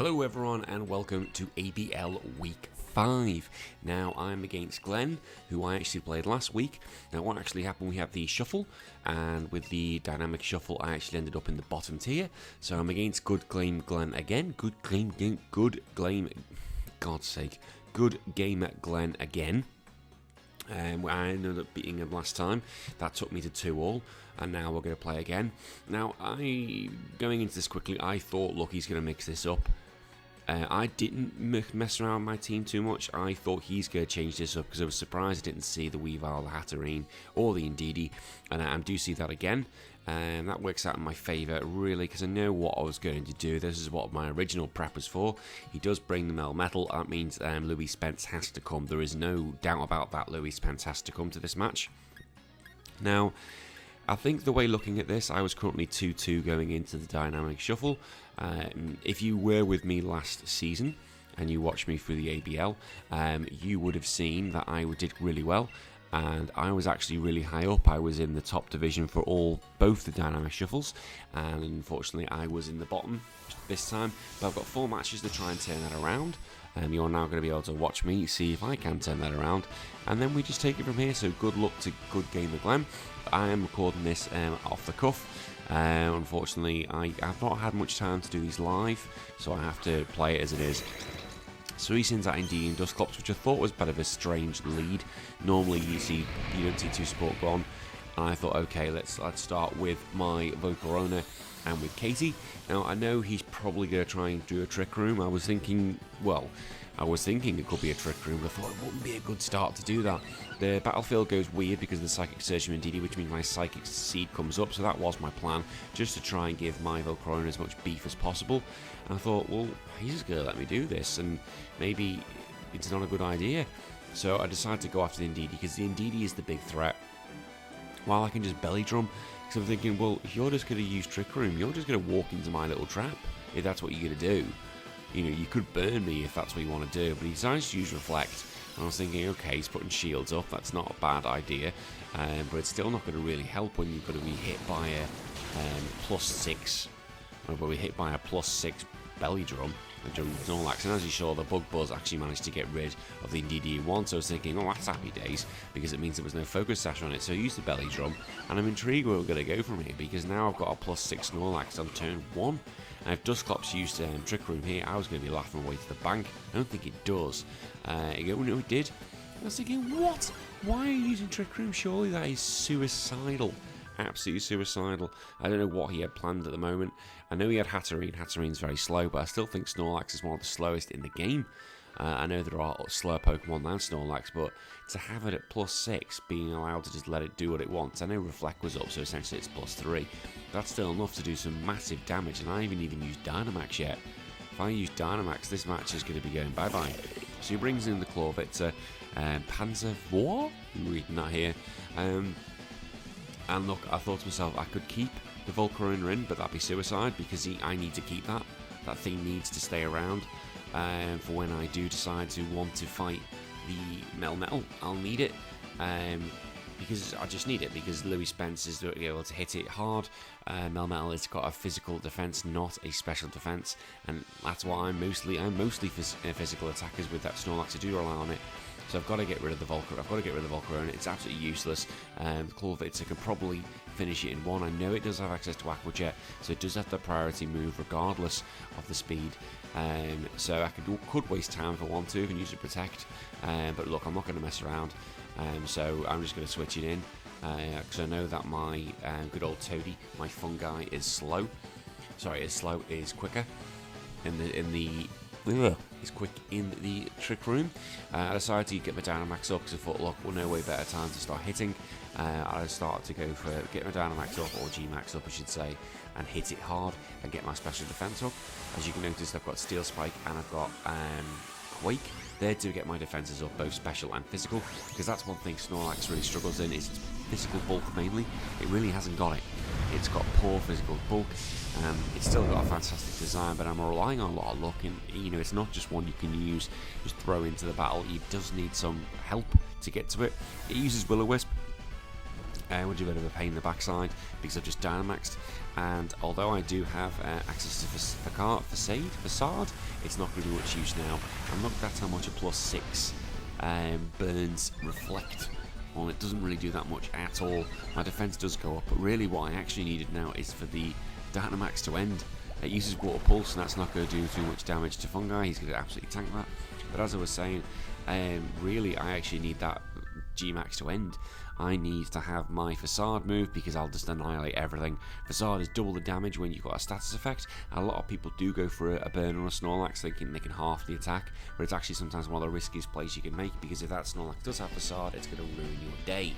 Hello everyone and welcome to ABL Week 5. Now I'm against Glenn, who I actually played last week. Now what actually happened, we have the shuffle, and with the dynamic shuffle I actually ended up in the bottom tier. So I'm against Good Game Glenn again. Good Game Glenn again. I ended up beating him last time. That took me to 2-all, and now we're going to play again. Now, going into this quickly, I thought, look, he's going to mix this up. I didn't mess around with my team too much. I thought he's going to change this up because I was surprised I didn't see the Weavile, the Hatterene, or the Indeedee, and I do see that again. And that works out in my favour, really, because I know what I was going to do. This is what my original prep was for. He does bring the Melmetal. That means Louis Spence has to come. There is no doubt about that. Louis Spence has to come to this match. Now, I think the way looking at this, I was currently 2-2 going into the dynamic shuffle. If you were with me last season and you watched me through the ABL, you would have seen that I did really well. And I was actually really high up. I was in the top division for both the dynamic shuffles, and unfortunately I was in the bottom this time. But I've got 4 matches to try and turn that around. You're now going to be able to watch me, see if I can turn that around, and then we just take it from here. So good luck to Good Game Glenn. I am recording this off the cuff. Unfortunately, I've not had much time to do these live, so I have to play it as it is. So he sends out Indeedee and Dusclops, which I thought was a bit of a strange lead. Normally you don't see 2 support gone. And I thought, okay, let's start with my Volcarona and with Katie. Now I know he's probably going to try and do a Trick Room. I was thinking it could be a Trick Room, but I thought it wouldn't be a good start to do that. The battlefield goes weird because of the Psychic Surge from Indeedee, which means my Psychic Seed comes up, so that was my plan, just to try and give my Volcarona as much beef as possible. And I thought, well, he's just going to let me do this, and maybe it's not a good idea. So I decided to go after the Indeedee, because the Indeedee is the big threat, while I can just belly drum. So I'm thinking, well, if you're just going to use Trick Room, you're just going to walk into my little trap, if that's what you're going to do. You know, you could burn me if that's what you want to do, but he decides to use Reflect. And I was thinking, okay, he's putting shields up, that's not a bad idea, but it's still not going to really help when you've got to be hit by a +6, or when we hit by a +6 belly drum. Snorlax, and as you saw, the Bug Buzz actually managed to get rid of the Indeedee one, so I was thinking, oh, that's happy days, because it means there was no Focus Sash on it. So I used the belly drum, and I'm intrigued where we're going to go from here, because now I've got a +6 Snorlax on turn 1, and if Dusclops used Trick Room here, I was going to be laughing away to the bank. I don't think it does. No, it did. I was thinking, what? Why are you using Trick Room? Surely that is suicidal. Absolutely suicidal. I don't know what he had planned at the moment. I know he had Hatterene. Hatterene's very slow, but I still think Snorlax is one of the slowest in the game. I know there are slower Pokemon than Snorlax, but to have it at +6, being allowed to just let it do what it wants. I know Reflect was up, so essentially it's +3. That's still enough to do some massive damage, and I haven't even used Dynamax yet. If I use Dynamax, this match is going to be going bye-bye. So he brings in the Clawvitzer, Panzervor, I'm reading that here. And look, I thought to myself, I could keep the Volcarona in, but that'd be suicide, because I need to keep that. That thing needs to stay around for when I do decide to want to fight the Melmetal. I'll need it, because I just need it, because Louis Spence is able to hit it hard. Melmetal has got a physical defense, not a special defense, and that's why I'm mostly physical attackers with that Snorlax. I do rely on it. So I've got to get rid of the Volcarona. It's absolutely useless. The Clawvitzer can probably finish it in 1. I know it does have access to Aqua Jet, so it does have the priority move regardless of the speed. So I could waste time if I want to and use it to protect. But look, I'm not going to mess around. So I'm just going to switch it in, because I know that my good old Toadie, my fungi, is slow. Sorry, is quicker It's quick in the Trick Room. I decided to get my Dynamax up because I thought, look, well, no way better time to start hitting. I started to go for get my Dynamax up, or G-Max up I should say, and hit it hard and get my special defense up. As you can notice, I've got Steel Spike and I've got Quake. There to get my defenses up, both special and physical, because that's one thing Snorlax really struggles in, is its physical bulk mainly. It really hasn't got it. It's got poor physical bulk. It's still got a fantastic design, but I'm relying on a lot of luck, and you know, it's not just one you can use, just throw into the battle. It does need some help to get to it. It uses Will-O-Wisp, which is a bit of a pain in the backside because I've just Dynamaxed. And although I do have access to facade, it's not going to be much use now. And look, that's how much a +6 burns reflect. Well, it doesn't really do that much at all. My defense does go up, but really what I actually needed now is for the Dynamax to end. It uses Water Pulse, and that's not going to do too much damage to Fungi. He's going to absolutely tank that. But as I was saying, really I actually need that G-Max to end. I need to have my Facade move because I'll just annihilate everything. Facade is double the damage when you've got a status effect. A lot of people do go for a burn on a Snorlax thinking they can half the attack, but it's actually sometimes one of the riskiest plays you can make, because if that Snorlax does have Facade, it's going to ruin your day.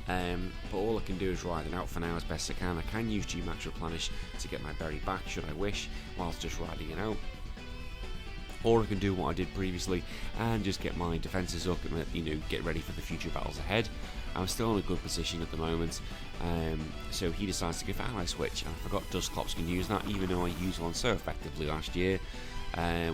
But all I can do is ride it out for now as best I can. I can use G-Max Replenish to get my berry back should I wish, whilst just riding it out. Or I can do what I did previously and just get my defences up and, you know, get ready for the future battles ahead. I'm still in a good position at the moment, so he decides to go for Ally Switch, and I forgot Dusclops can use that, even though I used one so effectively last year,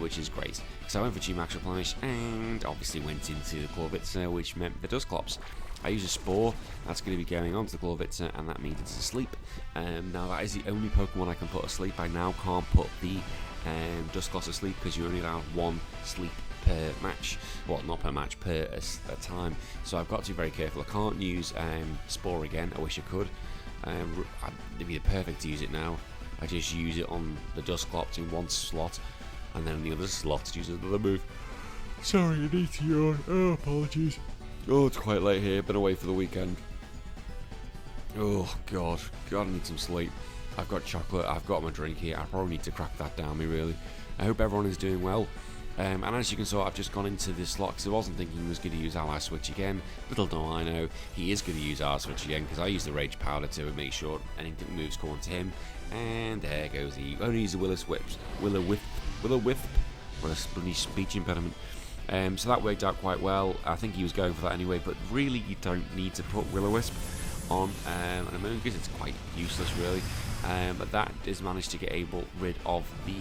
which is great. So I went for G-Max Replenish and obviously went into the Corvitza, which meant the Dusclops. I use a Spore, that's going to be going on to the Corvitza, and that means it's asleep. Now that is the only Pokemon I can put asleep. I now can't put the Dusclops asleep because you only allow one sleep per match. Well, not per match, per a time. So I've got to be very careful. I can't use Spore again. I wish I could. It'd be perfect to use it now. I just use it on the Dusclops in one slot, and then in the other slot to use another move. Sorry, I need to yawn. Oh, apologies. Oh, it's quite late here. Been away for the weekend. Oh, God, I need some sleep. I've got chocolate, I've got my drink here. I probably need to crack that down me, really. I hope everyone is doing well. And as you can see, I've just gone into this slot because I wasn't thinking he was going to use Ally Switch again. Little do I know, he is going to use R Switch again because I used the Rage Powder to make sure anything moves going to him. And there goes he. Only use the Will-O-Wisp. What a bloody speech impediment. So that worked out quite well. I think he was going for that anyway, but really you don't need to put Will-O-Wisp on an Amoonguss. It's quite useless, really. But that is managed to get rid of the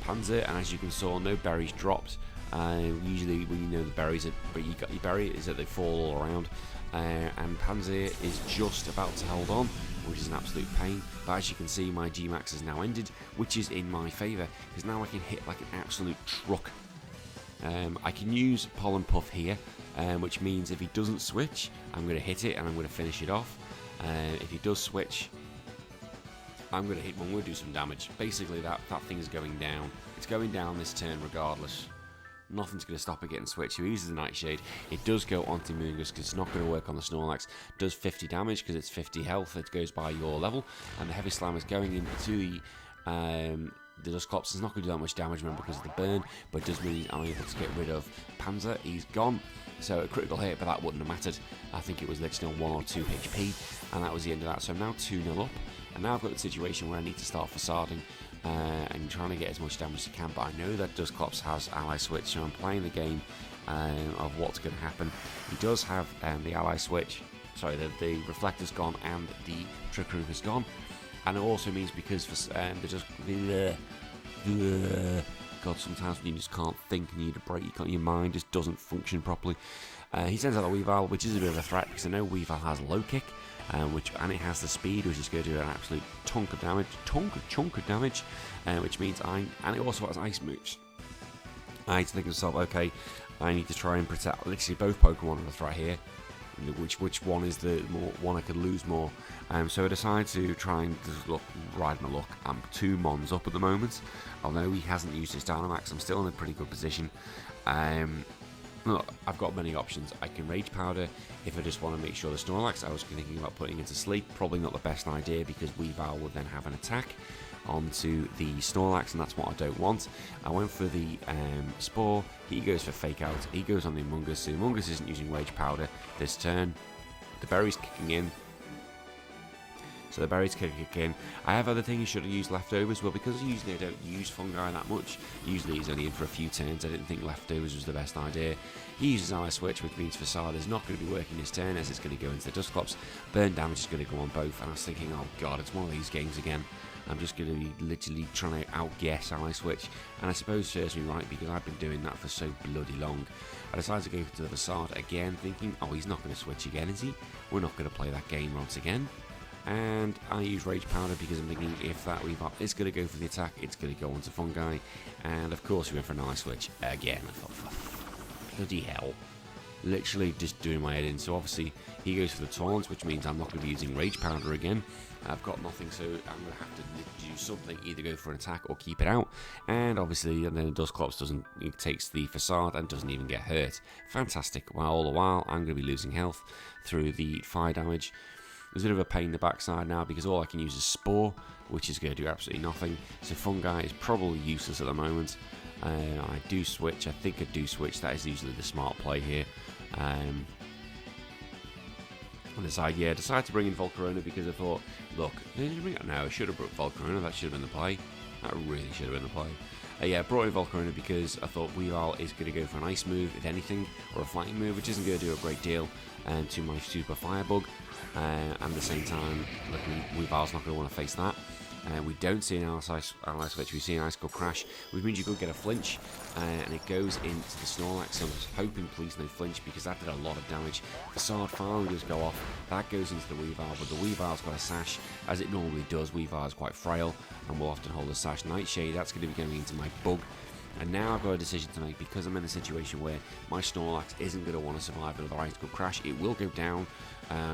Panzer, and as you can see, no berries dropped. Usually when you know the berries, but you got your berry is that they fall all around, and Panzer is just about to hold on, which is an absolute pain. But as you can see, my G-Max has now ended, which is in my favour, because now I can hit like an absolute truck. I can use Pollen Puff here, which means if he doesn't switch, I'm going to hit it and I'm going to finish it off. If he does switch, I'm going to hit one, we'll do some damage. Basically, that thing is going down. It's going down this turn regardless. Nothing's going to stop it getting switched. If he uses the Nightshade, it does go onto Amoonguss because it's not going to work on the Snorlax. It does 50 damage because it's 50 health. It goes by your level. And the Heavy Slam is going into the Dusclops. Is not going to do that much damage, remember, because of the burn, but it does mean I'm able to get rid of Panzer. He's gone. So a critical hit, but that wouldn't have mattered. I think it was literally 1 or 2 HP, and that was the end of that. So I'm now 2-0 up. And now I've got the situation where I need to start facading and trying to get as much damage as I can, but I know that Dusclops has Ally Switch, so I'm playing the game of what's going to happen. He does have the Ally Switch, sorry, the Reflector's gone and the Trick Room is gone. And it also means because God, sometimes when you just can't think and you need a break, your mind just doesn't function properly. He sends out a Weavile, which is a bit of a threat because I know Weavile has low kick, and it has the speed, which is going to do an absolute chunk of damage, which means and it also has ice moves. I need to think to myself, okay, I need to try and protect literally both Pokemon are a threat here. Which one is the one I could lose more? So I decided to try and just ride my luck. I'm 2 mons up at the moment. Although he hasn't used his Dynamax, I'm still in a pretty good position. Look, I've got many options. I can Rage Powder if I just want to make sure the Snorlax I was thinking about putting into sleep. Probably not the best idea because Weavile would then have an attack onto the Snorlax, and that's what I don't want. I went for the Spore. He goes for Fake Out. He goes on the Amoonguss. The Amoonguss isn't using Rage Powder this turn. The berry's kicking in. So the berry's kicking in. I have other things you should have used Leftovers. Well, because usually I don't use Fungi that much. Usually he's only in for a few turns. I didn't think Leftovers was the best idea. He uses Ally Switch, which means Facade is not going to be working this turn as it's going to go into the Dusclops. Burn damage is going to go on both. And I was thinking, oh god, it's one of these games again. I'm just going to be literally trying to outguess Ally Switch, and I suppose serves me right because I've been doing that for so bloody long. I decided to go to the Facade again, thinking, oh, he's not going to switch again, is he? We're not going to play that game once again. And I use Rage Powder because I'm thinking if that Weavile is going to go for the attack, it's going to go onto Fungi. And of course we went for an Ice Switch again. I thought, bloody hell. Literally just doing my head in. So obviously he goes for the Taunts, which means I'm not going to be using Rage Powder again. I've got nothing, so I'm going to have to do something, either go for an attack or keep it out. And obviously, and then the Dusclops it takes the Facade and doesn't even get hurt. Fantastic. Well, all the while, I'm going to be losing health through the fire damage. There's a bit of a pain in the backside now because all I can use is Spore, which is going to do absolutely nothing. So Fungi is probably useless at the moment. I do switch. I think I do switch. That is usually the smart play here. On the side, decided to bring in Volcarona because I thought, look, no, I should have brought Volcarona. That should have been the play. That really should have been the play. Brought in Volcarona because I thought Weavile is going to go for an ice move, if anything, or a fighting move, which isn't going to do a great deal to my Super Firebug. And at the same time, look, Weavile's not going to want to face that. We don't see an Ice Switch, we see an Ice Skull Crash, which means you could get a flinch, and it goes into the Snorlax. So I was hoping please no flinch because that did a lot of damage. Facade finally does go off, that goes into the Weavile, but the Weavile's got a sash, as it normally does. Weavile is quite frail and will often hold a sash. Nightshade, that's going to be going into my Bug. And now I've got a decision to make because I'm in a situation where my Snorlax isn't going to want to survive another Ice Skull Crash. It will go down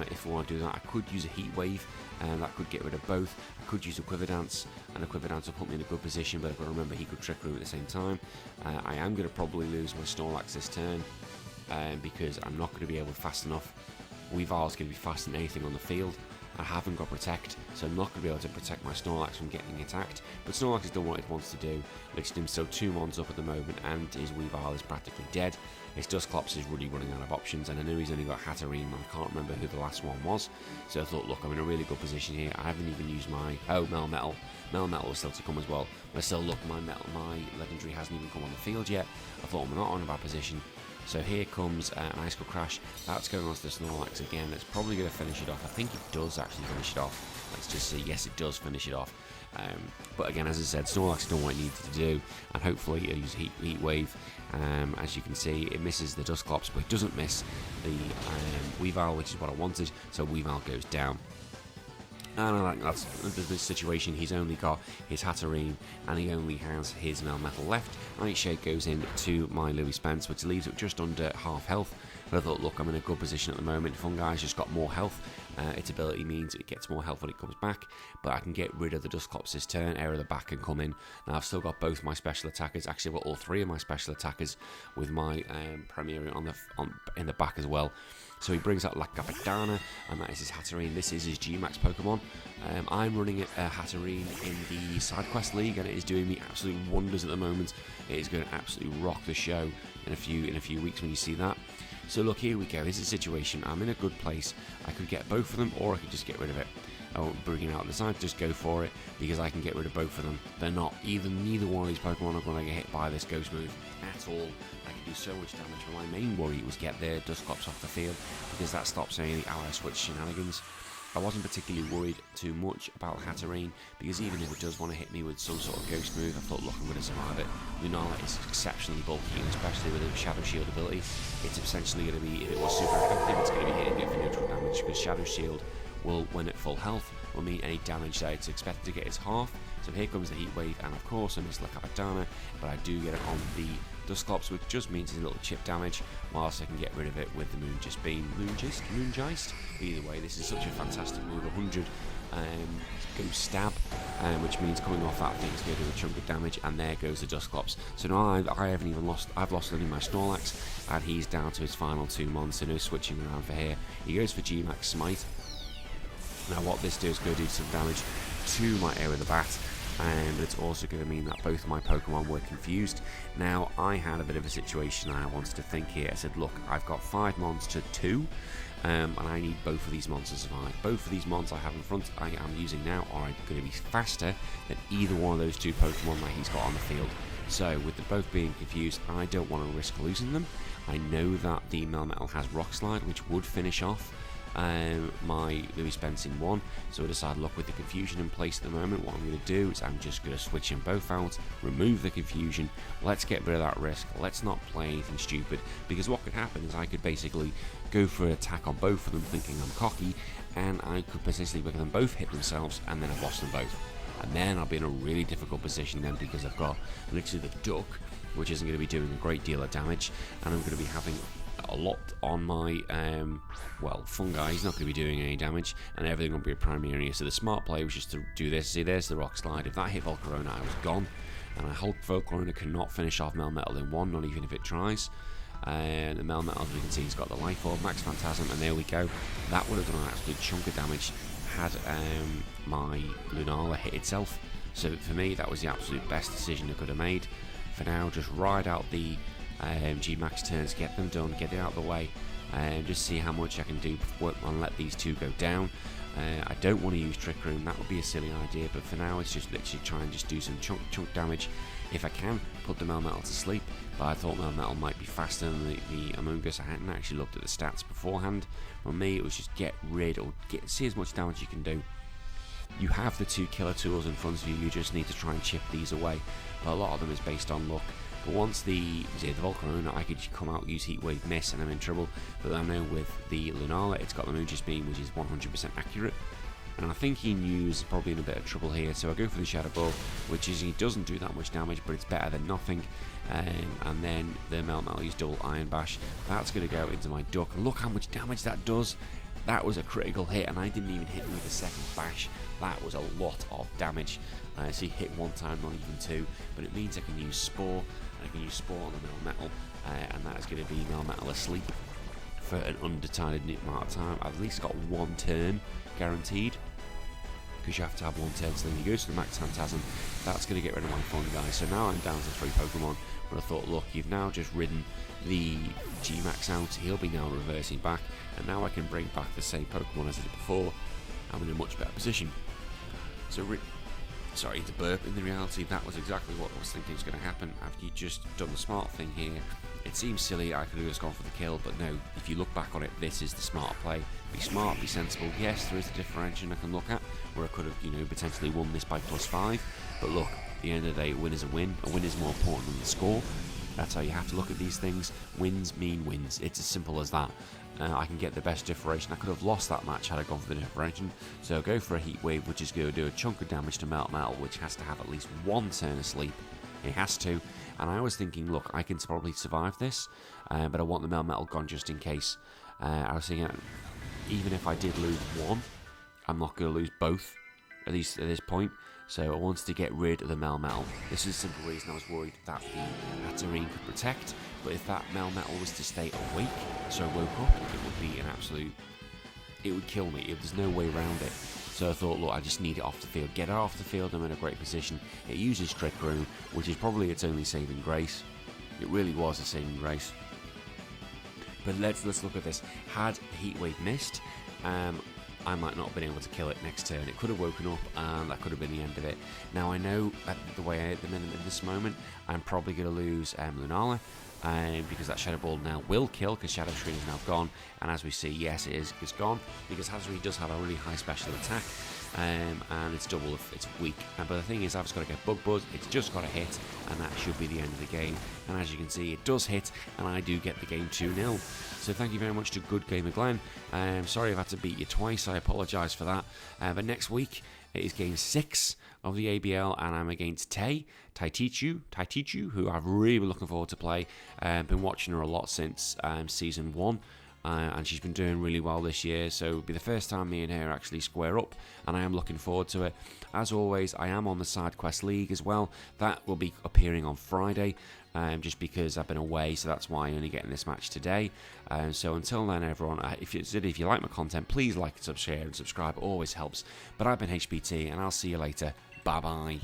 if I want to do that. I could use a Heat Wave, and that could get rid of both. I could use a Quiver Dance, and a Quiver Dance will put me in a good position, but I've got to remember he could Trick Room at the same time. I am going to probably lose my Snorlax this turn because I'm not going to be able to fast enough. Weavile's going to be faster than anything on the field. I haven't got Protect, so I'm not going to be able to protect my Snorlax from getting attacked. But Snorlax has done what it wants to do. Lifted him so 2 mons up at the moment, and his Weavile is practically dead. His Dusclops is really running out of options, and I know he's only got Hatterene, and I can't remember who the last one was. So I thought, look, I'm in a really good position here. I haven't even used my Melmetal. Melmetal is still to come as well. But still, look, my Legendary hasn't even come on the field yet. I thought I'm not on a bad position. So here comes an Ice Skull Crash. That's going on to the Snorlax again. It's probably going to finish it off. I think it does actually finish it off. Let's just see. Yes, it does finish it off. But again, as I said, Snorlax done what it needed to do, and hopefully it'll use Heat Wave. As you can see, it misses the Dusclops, but it doesn't miss the Weavile, which is what I wanted. So Weavile goes down. And I like that's this situation. He's only got his Hatterene and he only has his Melmetal left. Nightshade goes in to my Louis Spence, which leaves it just under half health. But I thought, look, I'm in a good position at the moment. Fungi's just got more health. Its ability means it gets more health when it comes back, but I can get rid of the Dusclops this turn. Air of the Back can come in. Now I've still got both my special attackers. Actually, I've got all 3 of my special attackers with my Premier in the back as well. So he brings out La Capitana, and that is his Hatterene. This is his G-Max Pokemon. I'm running Hatterene in the Side Quest League, and it is doing me absolute wonders at the moment. It is going to absolutely rock the show in a few weeks when you see that. So look, here we go. This is a situation. I'm in a good place. I could get both of them, or I could just get rid of it. Oh, bringing out the side, just go for it because I can get rid of both of them. They're not neither one of these Pokemon are going to get hit by this Ghost move at all. I can do so much damage. But my main worry was get their Dusclops off the field because that stops any Ally Switch shenanigans. I wasn't particularly worried too much about Hatterene because even if it does want to hit me with some sort of Ghost move, I thought, look, I'm going to survive it. Lunala is exceptionally bulky, and especially with a Shadow Shield ability, it's essentially going to be, if it was super effective, it's going to be hitting it for neutral damage because Shadow Shield will, when at full health, will mean any damage that it's expected to get is half. So here comes the Heat Wave, and of course I miss La Capitana, but I do get it on the Dusclops, which just means it's a little chip damage, whilst I can get rid of it with the Moongist Beam. Moongeist? Either way, this is such a fantastic move. 100 go stab, which means coming off that thing is going to do a chunk of damage, and there goes the Dusclops. So now I haven't even lost, I've lost only my Snorlax, and he's down to his final 2 mons, so no switching around for here. He goes for G-Max Smite. Now what this does is go do some damage to my Air of the Bat, and it's also going to mean that both my Pokemon were confused. Now I had a bit of a situation I wanted to think here. I said, look, I've got 5 mons to 2, and I need both of these mons to survive. Both of these mons I have in front I am using now are going to be faster than either one of those 2 Pokemon that he's got on the field. So with them both being confused, I don't want to risk losing them. I know that the Melmetal has Rock Slide, which would finish off my Louis Spence in one, so I decided, look, with the confusion in place at the moment, what I'm going to do is I'm just going to switch them both out, remove the confusion, let's get rid of that risk, let's not play anything stupid, because what could happen is I could basically go for an attack on both of them thinking I'm cocky, and I could potentially make them both hit themselves, and then I've lost them both. And then I'll be in a really difficult position then, because I've got literally the duck, which isn't going to be doing a great deal of damage, and I'm going to be having a lot on my, well, fungi. He's not going to be doing any damage, and everything will be a primary area. So the smart play was just to do this. See, there's the rock slide. If that hit Volcarona, I was gone, and I hope Volcarona cannot finish off Melmetal in one, not even if it tries. The Melmetal, as we can see, he's got the Life Orb, Max Phantasm, and there we go. That would have done an absolute chunk of damage had my Lunala hit itself. So for me, that was the absolute best decision I could have made. For now, just ride out the G-Max turns, get them done, get it out of the way, and just see how much I can do and let these two go down. I don't want to use Trick Room, that would be a silly idea, but for now it's just literally try and just do some chunk damage. If I can, put the Melmetal to sleep, but I thought Melmetal might be faster than the Among Us. I hadn't actually looked at the stats beforehand. For me, it was just get rid, or see as much damage you can do. You have the two killer tools in front of you, you just need to try and chip these away, but a lot of them is based on luck. But once the Volcarona, I could come out, use Heat Wave, miss, and I'm in trouble. But I know with the Lunala, it's got the Moonji's Beam, which is 100% accurate. And I think he is probably in a bit of trouble here, so I go for the Shadow Ball, which is, he doesn't do that much damage, but it's better than nothing. And then the Melmetal use double Iron Bash. That's going to go into my Duck. Look how much damage that does. That was a critical hit, and I didn't even hit with the second bash. That was a lot of damage. So he hit one time, not even two, but it means I can use Spore. I can use Spore on the Melmetal, and that is going to be Melmetal asleep for an undetermined amount of time. I've at least got one turn guaranteed, because you have to have one turn. So then he goes to the Max Phantasm. That's going to get rid of my fungi. So now I'm down to 3 Pokemon. But I thought, look, you've now just ridden the G-Max out. He'll be now reversing back, and now I can bring back the same Pokemon as I did before. I'm in a much better position. So sorry to burp. In the reality, that was exactly what I was thinking was going to happen. Have you just done the smart thing here? It seems silly, I could have just gone for the kill, but no, if you look back on it, this is the smart play. Be smart, be sensible. Yes, there is a differentiation I can look at, where I could have, potentially won this by +5, but look, at the end of the day, a win is a win. A win is more important than the score. That's how you have to look at these things. Wins mean wins. It's as simple as that. I can get the best differentiation. I could have lost that match had I gone for the differentiation. So I'll go for a Heat Wave, which is going to do a chunk of damage to Melmetal, which has to have at least one turn of sleep. It has to. And I was thinking, look, I can probably survive this, but I want the Melmetal gone just in case. I was thinking, even if I did lose one, I'm not going to lose both, at least at this point. So I wanted to get rid of the Melmetal. This is the simple reason I was worried that the Hatterene could protect, but if that Melmetal was to stay awake, so I woke up, it would be an absolute... it would kill me. There's no way around it. So I thought, look, I just need it off the field. Get it off the field, I'm in a great position. It uses Trick Room, which is probably its only saving grace. It really was a saving grace. But let's look at this. Had Heat Wave missed, I might not have been able to kill it next turn. It could have woken up, and that could have been the end of it. Now I know at the way I at the minute in this moment, I'm probably going to lose Lunala, because that Shadow Ball now will kill, because Shadow Screen is now gone. And as we see, yes, it's gone, because Hatterene does have a really high special attack, and it's double if it's weak. But the thing is, I've just got to get Bug Buzz. It's just got to hit, and that should be the end of the game. And as you can see, it does hit, and I do get the game 2-0. So thank you very much to Good Gamer Glenn. Sorry I've had to beat you twice. I apologise for that. But next week it is game 6 of the ABL, and I'm against Taitichu, who I've really been looking forward to play. Been watching her a lot since season 1. And she's been doing really well this year, so it'll be the first time me and her actually square up, and I am looking forward to it. As always, I am on the Side Quest League as well. That will be appearing on Friday, just because I've been away, so that's why I'm only getting this match today. So until then, everyone, if you like my content, please like and share and subscribe. It always helps. But I've been HBT, and I'll see you later. Bye bye.